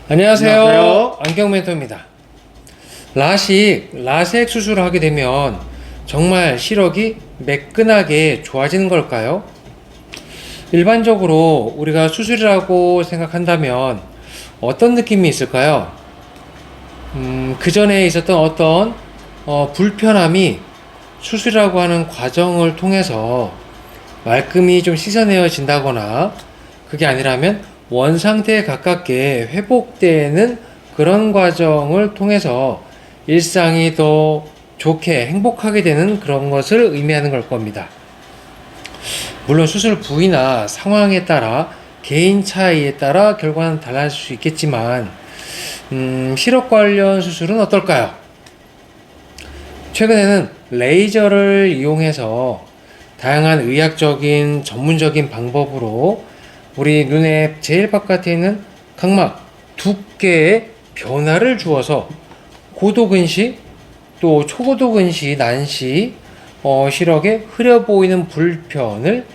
안녕하세요. 안녕하세요. 안경 멘토입니다. 라식 수술을 하게 되면 정말 시력이 매끈하게 좋아지는 걸까요? 일반적으로 우리가 수술이라고 생각한다면 어떤 느낌이 있을까요? 그 전에 있었던 어떤 불편함이 수술이라고 하는 과정을 통해서 말끔히 좀 씻어내어진다거나, 그게 아니라면 원상태에 가깝게 회복되는 그런 과정을 통해서 일상이 더 좋게 행복하게 되는 그런 것을 의미하는 걸 겁니다. 물론 수술 부위나 상황에 따라, 개인 차이에 따라 결과는 달라질 수 있겠지만, 시력 관련 수술은 어떨까요? 최근에는 레이저를 이용해서 다양한 의학적인 전문적인 방법으로 우리 눈의 제일 바깥에 있는 각막 두께에 변화를 주어서 고도근시 또 초고도근시 난시 시력에 흐려 보이는 불편을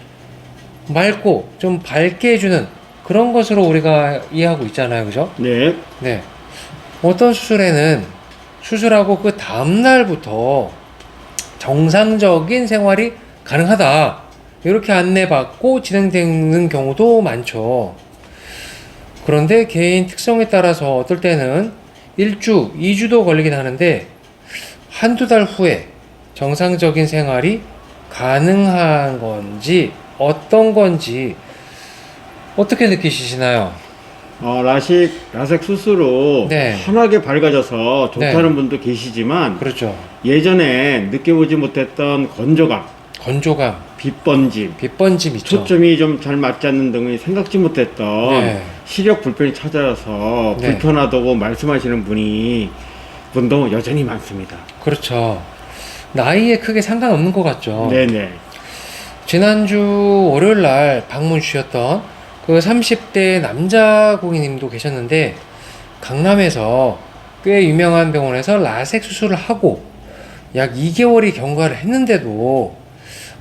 맑고 좀 밝게 해주는 그런 것으로 우리가 이해하고 있잖아요, 그죠? 네. 네. 어떤 수술에는 수술하고 그 다음날부터 정상적인 생활이 가능하다, 이렇게 안내받고 진행되는 경우도 많죠. 그런데 개인 특성에 따라서 어떨 때는 1주, 2주도 걸리긴 하는데 한두 달 후에 정상적인 생활이 가능한 건지 어떤 건지 어떻게 느끼시나요? 라식 수술로 네. 환하게 밝아져서 좋다는 네. 분도 계시지만 그렇죠. 예전에 느껴보지 못했던 건조감, 건조감, 빛번짐, 빛번짐 있죠. 초점이 좀 잘 맞지 않는 등의 생각지 못했던 네. 시력 불편이 찾아와서 네. 불편하다고 말씀하시는 분도 여전히 많습니다. 그렇죠. 나이에 크게 상관없는 것 같죠. 네네. 지난주 월요일 날 방문 주셨던 그 30대 남자 고객님도 계셨는데, 강남에서 꽤 유명한 병원에서 라섹 수술을 하고 약 2개월이 경과를 했는데도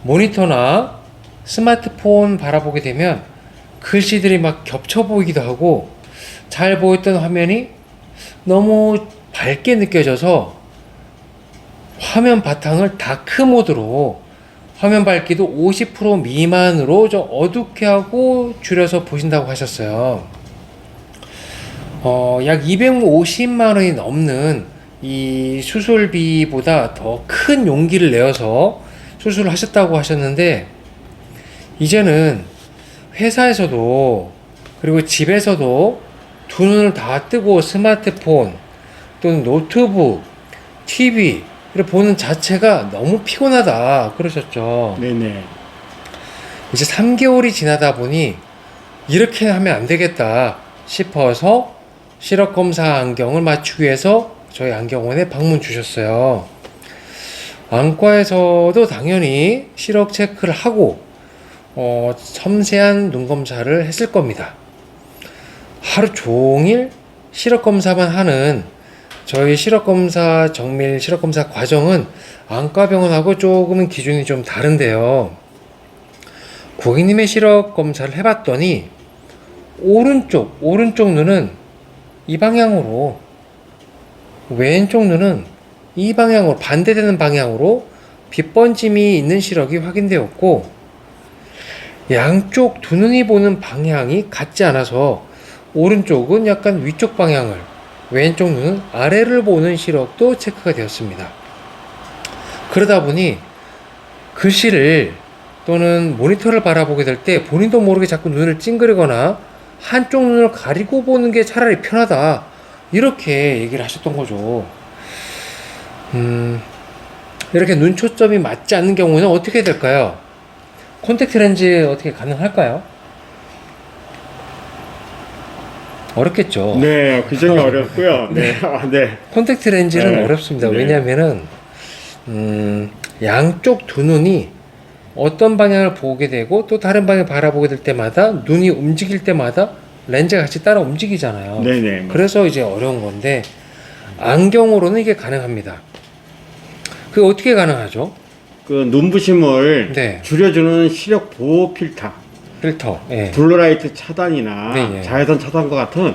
모니터나 스마트폰 바라보게 되면 글씨들이 막 겹쳐 보이기도 하고 잘 보였던 화면이 너무 밝게 느껴져서 화면 바탕을 다크 모드로, 화면 밝기도 50% 미만으로 좀 어둡게 하고 줄여서 보신다고 하셨어요. 약 250만 원이 넘는 이 수술비보다 더 큰 용기를 내어서 수술을 하셨다고 하셨는데, 이제는 회사에서도 그리고 집에서도 두 눈을 다 뜨고 스마트폰 또는 노트북, TV를 보는 자체가 너무 피곤하다 그러셨죠. 네네. 이제 3개월이 지나다 보니 이렇게 하면 안 되겠다 싶어서 시력검사 안경을 맞추기 위해서 저희 안경원에 방문 주셨어요. 안과에서도 당연히 시력 체크를 하고 섬세한 눈 검사를 했을 겁니다. 하루 종일 시력 검사만 하는 저희 시력검사, 정밀 시력검사 과정은 안과병원하고 조금은 기준이 좀 다른데요. 고객님의 시력검사를 해봤더니 오른쪽 눈은 이 방향으로, 왼쪽 눈은 이 방향으로, 반대되는 방향으로 빛번짐이 있는 시력이 확인되었고, 양쪽 두 눈이 보는 방향이 같지 않아서 오른쪽은 약간 위쪽 방향을, 왼쪽 눈은 아래를 보는 시력도 체크가 되었습니다. 그러다 보니 글씨를 또는 모니터를 바라보게 될 때 본인도 모르게 자꾸 눈을 찡그리거나 한쪽 눈을 가리고 보는 게 차라리 편하다, 이렇게 얘기를 하셨던 거죠. 이렇게 눈 초점이 맞지 않는 경우는 어떻게 될까요? 콘택트 렌즈 어떻게 가능할까요? 어렵겠죠. 네, 규정이 어렵고요. 네. 네. 콘택트 렌즈는 네. 어렵습니다. 네. 왜냐면은 양쪽 두 눈이 어떤 방향을 보게 되고 또 다른 방향을 바라보게 될 때마다, 눈이 움직일 때마다 렌즈가 같이 따라 움직이잖아요. 네네. 그래서 이제 어려운 건데, 안경으로는 이게 가능합니다. 그게 어떻게 가능하죠? 그 눈부심을 네. 줄여주는 시력 보호 필터, 필터. 예. 블루라이트 차단이나 네, 예. 자외선 차단과 같은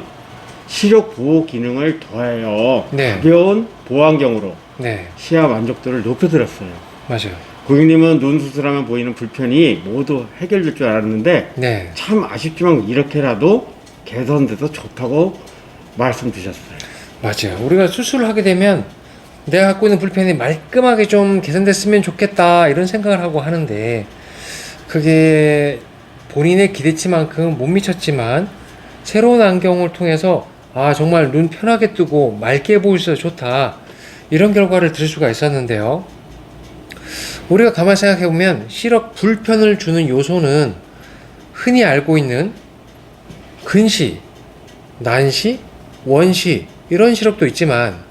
시력 보호 기능을 더하여 네. 가벼운 보안경으로 네, 시야 만족도를 높여드렸어요. 맞아요. 고객님은 눈 수술하면 보이는 불편이 모두 해결될 줄 알았는데 네, 참 아쉽지만 이렇게라도 개선돼서 좋다고 말씀 주셨어요. 맞아요. 우리가 수술을 하게 되면 내가 갖고 있는 불편이 말끔하게 좀 개선됐으면 좋겠다 이런 생각을 하고 하는데 그게 본인의 기대치만큼 못 미쳤지만 새로운 안경을 통해서 아 정말 눈 편하게 뜨고 맑게 보일 수 있어서 좋다 이런 결과를 들을 수가 있었는데요. 우리가 가만히 생각해 보면 시력 불편을 주는 요소는 흔히 알고 있는 근시, 난시, 원시 이런 시력도 있지만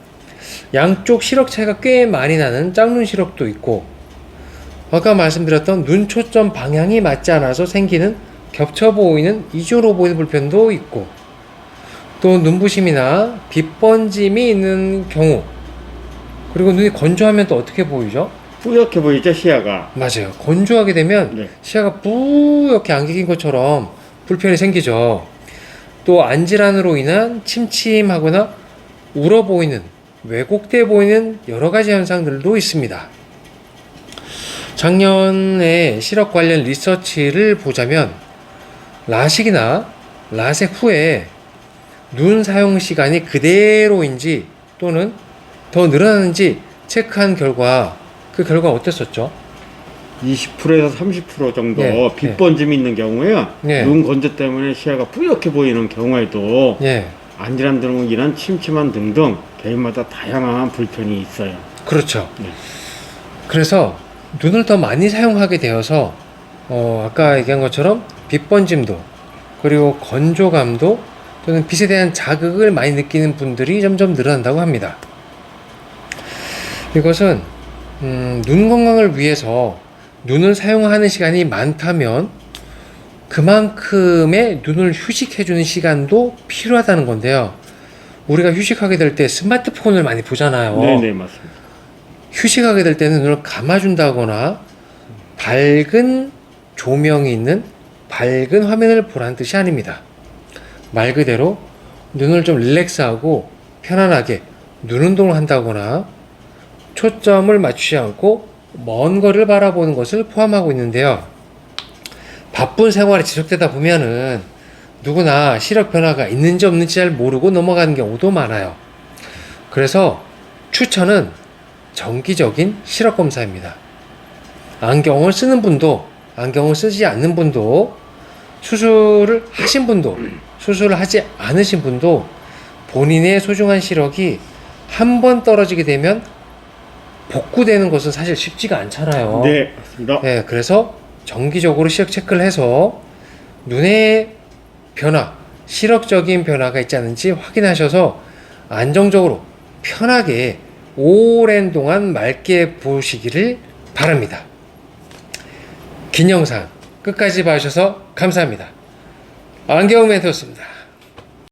양쪽 시력 차이가 꽤 많이 나는 짝눈 시력도 있고 아까 말씀드렸던 눈 초점 방향이 맞지 않아서 생기는 겹쳐 보이는 이중으로 보이는 불편도 있고 또 눈부심이나 빛번짐이 있는 경우 그리고 눈이 건조하면 또 어떻게 보이죠? 뿌옇게 보이죠, 시야가. 맞아요. 건조하게 되면 네. 시야가 뿌옇게 안개 낀 것처럼 불편이 생기죠. 또 안질환으로 인한 침침하거나 울어 보이는 왜곡돼 보이는 여러 가지 현상들도 있습니다. 작년에 시력 관련 리서치를 보자면 라식이나 라섹 후에 눈 사용 시간이 그대로인지 또는 더 늘어나는지 체크한 결과 그 결과 어땠었죠? 20%에서 30% 정도 예, 빛번짐이 있는 경우에요. 예. 눈 건조 때문에 시야가 뿌옇게 보이는 경우에도 예, 안질환 등으로 인한 침침한 등등 개인마다 다양한 불편이 있어요. 그렇죠. 네. 그래서 눈을 더 많이 사용하게 되어서 아까 얘기한 것처럼 빛번짐도 그리고 건조감도 또는 빛에 대한 자극을 많이 느끼는 분들이 점점 늘어난다고 합니다. 이것은 눈 건강을 위해서 눈을 사용하는 시간이 많다면 그만큼의 눈을 휴식해주는 시간도 필요하다는 건데요. 우리가 휴식하게 될 때 스마트폰을 많이 보잖아요. 네네, 맞습니다. 휴식하게 될 때는 눈을 감아준다거나 밝은 조명이 있는 밝은 화면을 보라는 뜻이 아닙니다. 말 그대로 눈을 좀 릴렉스하고 편안하게 눈 운동을 한다거나 초점을 맞추지 않고 먼 거리를 바라보는 것을 포함하고 있는데요. 바쁜 생활이 지속되다 보면은 누구나 시력 변화가 있는지 없는지 잘 모르고 넘어가는 경우도 많아요. 그래서 추천은 정기적인 시력 검사입니다. 안경을 쓰는 분도 안경을 쓰지 않는 분도 수술을 하신 분도 수술을 하지 않으신 분도 본인의 소중한 시력이 한 번 떨어지게 되면 복구되는 것은 사실 쉽지가 않잖아요. 네, 맞습니다. 네, 그래서 정기적으로 시력 체크를 해서 눈의 변화, 시력적인 변화가 있지 않은지 확인하셔서 안정적으로 편하게 오랜 동안 맑게 보시기를 바랍니다. 긴 영상 끝까지 봐주셔서 감사합니다. 안경 멘토였습니다.